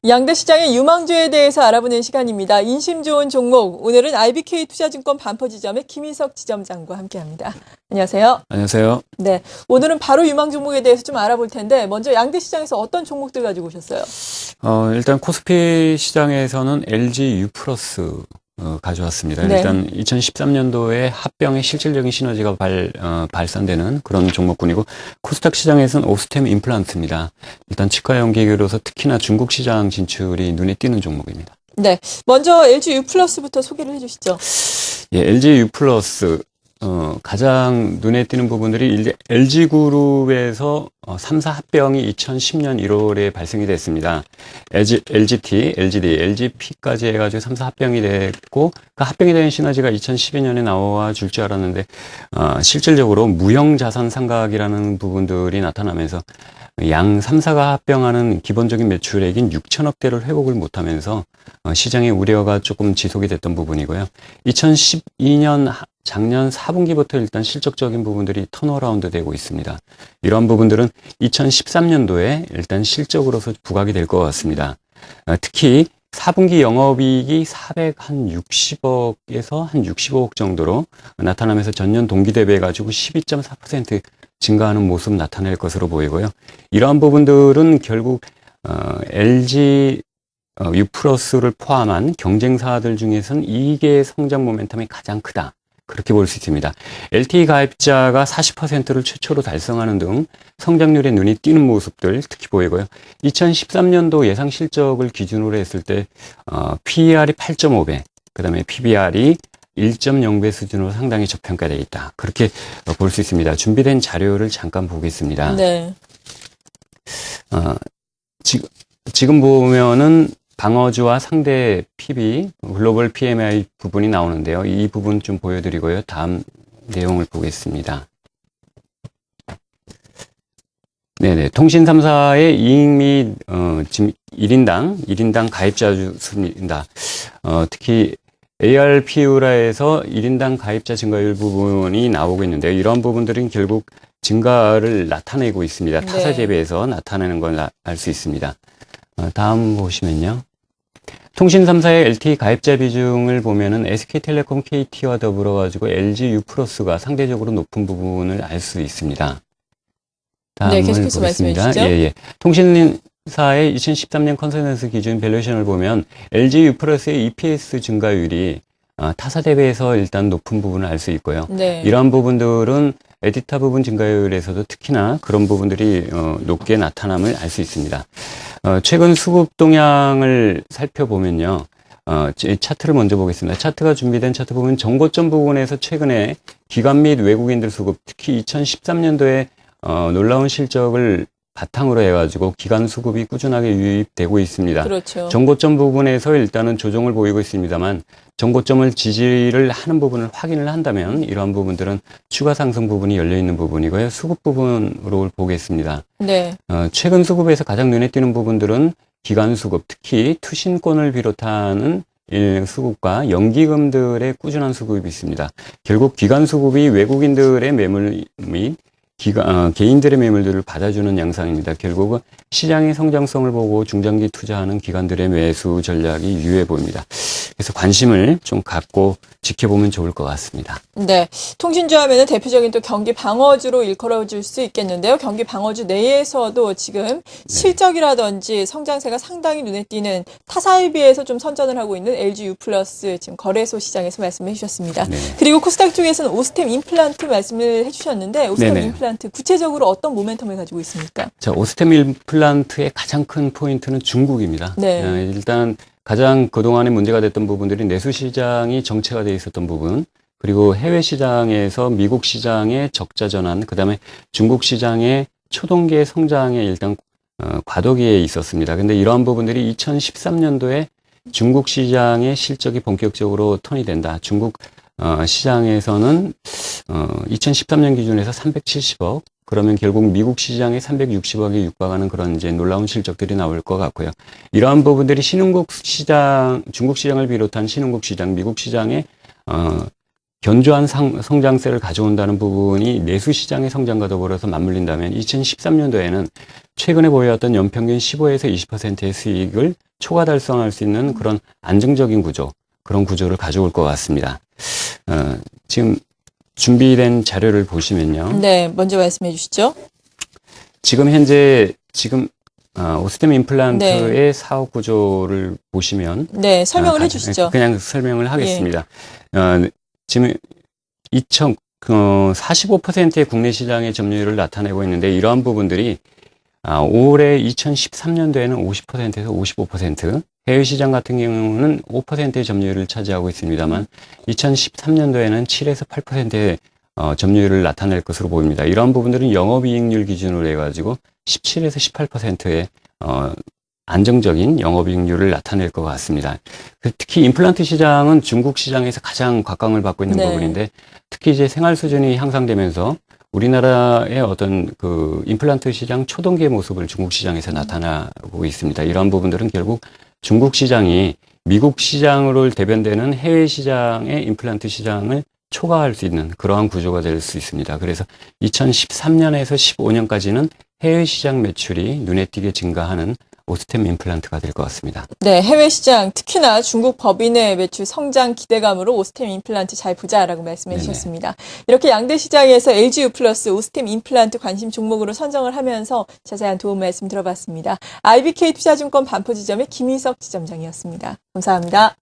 양대 시장의 유망주에 대해서 알아보는 시간입니다. 인심 좋은 종목, 오늘은 IBK 투자증권 반포지점의 김희석 지점장과 함께합니다. 안녕하세요. 안녕하세요. 네, 오늘은 바로 유망 종목에 대해서 좀 알아볼 텐데 먼저 양대 시장에서 어떤 종목들 가지고 오셨어요? 일단 코스피 시장에서는 LG U+ 가져왔습니다. 네. 일단 2013년도에 합병의 실질적인 시너지가 발산되는 그런 종목군이고, 코스닥 시장에서는 오스템 임플란트입니다. 일단 치과 연기교로서 특히나 중국 시장 진출이 눈에 띄는 종목입니다. 네, 먼저 LG U+부터 소개를 해주시죠. 예, LG U+, 가장 눈에 띄는 부분들이 LG그룹에서 3사 합병이 2010년 1월에 발생이 됐습니다. LGT, LGD, LGP까지 해가지고 3사 합병이 됐고, 그 합병이 된 시너지가 2012년에 나와 줄 줄 알았는데, 실질적으로 무형자산 상각이라는 부분들이 나타나면서 양 3사가 합병하는 기본적인 매출액인 6천억대를 회복을 못하면서 시장의 우려가 조금 지속이 됐던 부분이고요. 2012년 작년 4분기부터 일단 실적적인 부분들이 턴어라운드 되고 있습니다. 이러한 부분들은 2013년도에 일단 실적으로서 부각이 될 것 같습니다. 특히 4분기 영업이익이 460억에서 한 65억 정도로 나타나면서 전년 동기 대비해 가지고 12.4% 증가하는 모습 나타낼 것으로 보이고요. 이러한 부분들은 결국 LG U+를 포함한 경쟁사들 중에서는 이익의 성장 모멘텀이 가장 크다, 그렇게 볼 수 있습니다. LTE 가입자가 40%를 최초로 달성하는 등 성장률에 눈이 띄는 모습들 특히 보이고요. 2013년도 예상 실적을 기준으로 했을 때 PER이 8.5배, 그 다음에 PBR이 1.0배 수준으로 상당히 저평가되어 있다, 그렇게 볼 수 있습니다. 준비된 자료를 잠깐 보겠습니다. 네. 지금 보면은 방어주와 상대 PB, 글로벌 PMI 부분이 나오는데요. 이 부분 좀 보여드리고요. 다음 내용을 보겠습니다. 네네. 통신 3사의 이익 및, 지금 1인당 가입자 수입니다. 특히 ARPU라에서 1인당 가입자 증가율 부분이 나오고 있는데요. 이런 부분들은 결국 증가를 나타내고 있습니다. 타사 네. 대비해서 나타내는 걸 알 수 있습니다. 다음 보시면요. 통신 3사의 LTE 가입자 비중을 보면은 SK텔레콤, KT와 더불어 가지고 LG U+가 상대적으로 높은 부분을 알 수 있습니다. 다음을 네, 계속해서 말씀해 보겠습니다. 주시죠. 예. 통신사의 2013년 컨센서스 기준 밸류에이션을 보면 LG U+의 EPS 증가율이 타사 대비해서 일단 높은 부분을 알 수 있고요. 네. 이러한 부분들은 에디타 부분 증가율에서도 특히나 그런 부분들이 높게 나타남을 알 수 있습니다. 최근 수급 동향을 살펴보면요. 차트를 먼저 보겠습니다. 차트가 준비된 차트 보면 정고점 부분에서 최근에 기관 및 외국인들 수급, 특히 2013년도에 놀라운 실적을 바탕으로 해가지고 기관 수급이 꾸준하게 유입되고 있습니다. 그렇죠. 정고점 부분에서 일단은 조정을 보이고 있습니다만, 정고점을 지지를 하는 부분을 확인을 한다면 이러한 부분들은 추가 상승 부분이 열려 있는 부분이고요. 수급 부분으로 보겠습니다. 네. 최근 수급에서 가장 눈에 띄는 부분들은 기관 수급, 특히 투신권을 비롯하는 수급과 연기금들의 꾸준한 수급이 있습니다. 결국 기관 수급이 외국인들의 매물 및 개인들의 매물들을 받아주는 양상입니다. 결국은 시장의 성장성을 보고 중장기 투자하는 기관들의 매수 전략이 유효해 보입니다. 그래서 관심을 좀 갖고 지켜보면 좋을 것 같습니다. 네, 통신주 하면은 대표적인 또 경기 방어주로 일컬어질 수 있겠는데요. 경기 방어주 내에서도 지금 실적이라든지 성장세가 상당히 눈에 띄는 타사에 비해서 좀 선전을 하고 있는 LG U+ 지금 거래소 시장에서 말씀해 주셨습니다. 네. 그리고 코스닥 쪽에서는 오스템 임플란트 말씀을 해주셨는데, 오스템 네네. 임플란트 구체적으로 어떤 모멘텀을 가지고 있습니까? 자, 오스템 임플란트의 가장 큰 포인트는 중국입니다. 네. 일단 가장 그동안에 문제가 됐던 부분들이 내수 시장이 정체가 되어 있었던 부분, 그리고 해외 시장에서 미국 시장의 적자 전환, 그다음에 중국 시장의 초동기의 성장에 일단 과도기에 있었습니다. 근데 이러한 부분들이 2013년도에 중국 시장의 실적이 본격적으로 턴이 된다. 중국 시장에서는 2013년 기준에서 370억, 그러면 결국 미국 시장의 360억에 육박하는 그런 이제 놀라운 실적들이 나올 것 같고요. 이러한 부분들이 신흥국 시장, 중국 시장을 비롯한 신흥국 시장, 미국 시장의 견조한 성장세를 가져온다는 부분이 내수 시장의 성장과 더불어서 맞물린다면 2013년도에는 최근에 보여왔던 연평균 15에서 20%의 수익을 초과 달성할 수 있는 그런 안정적인 구조, 그런 구조를 가져올 것 같습니다. 지금 준비된 자료를 보시면요. 네, 먼저 말씀해 주시죠. 지금 현재 오스템 임플란트의 사업 구조를 보시면 네, 설명을 해주시죠. 그냥 설명을 하겠습니다. 지금 45%의 국내 시장의 점유율을 나타내고 있는데 이러한 부분들이 올해 2013년도에는 50%에서 55%, 해외 시장 같은 경우는 5%의 점유율을 차지하고 있습니다만 2013년도에는 7에서 8%의 점유율을 나타낼 것으로 보입니다. 이러한 부분들은 영업이익률 기준으로 해가지고 17에서 18%의 안정적인 영업이익률을 나타낼 것 같습니다. 특히 임플란트 시장은 중국 시장에서 가장 곽광을 받고 있는 네. 부분인데 특히 이제 생활 수준이 향상되면서 우리나라의 어떤 그 임플란트 시장 초동기의 모습을 중국 시장에서 나타나고 있습니다. 이러한 부분들은 결국 중국 시장이 미국 시장으로 대변되는 해외 시장의 임플란트 시장을 초과할 수 있는 그러한 구조가 될 수 있습니다. 그래서 2013년에서 15년까지는 해외 시장 매출이 눈에 띄게 증가하는 오스템 임플란트가 될 것 같습니다. 네, 해외 시장, 특히나 중국 법인의 매출 성장 기대감으로 오스템 임플란트 잘 보자라고 말씀해 주셨습니다. 이렇게 양대 시장에서 LGU 플러스 오스템 임플란트 관심 종목으로 선정을 하면서 자세한 도움 말씀 들어봤습니다. IBK 투자증권 반포지점의 김희석 지점장이었습니다. 감사합니다.